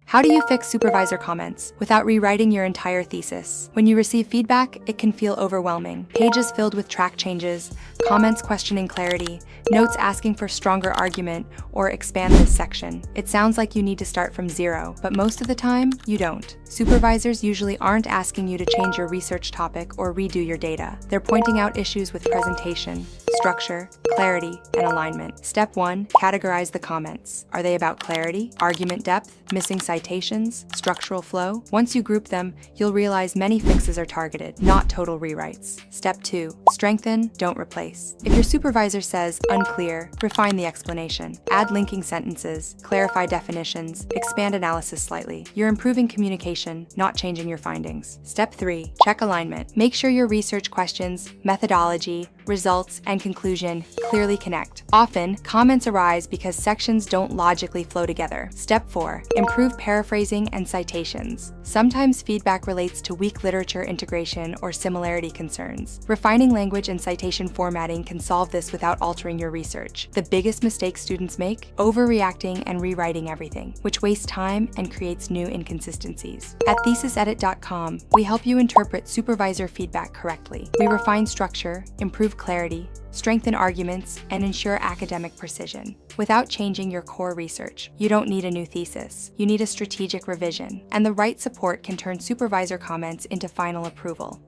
How do you fix supervisor comments without rewriting your entire thesis? When you receive feedback, it can feel overwhelming. Pages filled with track changes, comments questioning clarity, notes asking for stronger argument, or expand this section. It sounds like you need to start from zero, but most of the time, you don't. Supervisors usually aren't asking you to change your research topic or redo your data. They're pointing out issues with presentation, structure, clarity, and alignment. Step 1. Categorize the comments. Are they about clarity, argument depth, missing citations, structural flow? Once you group them, you'll realize many fixes are targeted, not total rewrites. Step 2. Strengthen, don't replace. If your supervisor says unclear, refine the explanation. Add linking sentences, clarify definitions, expand analysis slightly. You're improving communication, not changing your findings. Step 3. Check alignment. Make sure your research questions, methodology, results, and conclusion clearly connect. Often, comments arise because sections don't logically flow together. Step 4. Improve paraphrasing and citations. Sometimes feedback relates to weak literature integration or similarity concerns. Refining language and citation formatting can solve this without altering your research. The biggest mistake students make? Overreacting and rewriting everything, which wastes time and creates new inconsistencies. At Thesis-Edit.com, we help you interpret supervisor feedback correctly. We refine structure, improve clarity, strengthen arguments, and ensure academic precision. Without changing your core research, you don't need a new thesis. You need a strategic revision, and the right support can turn supervisor comments into final approval.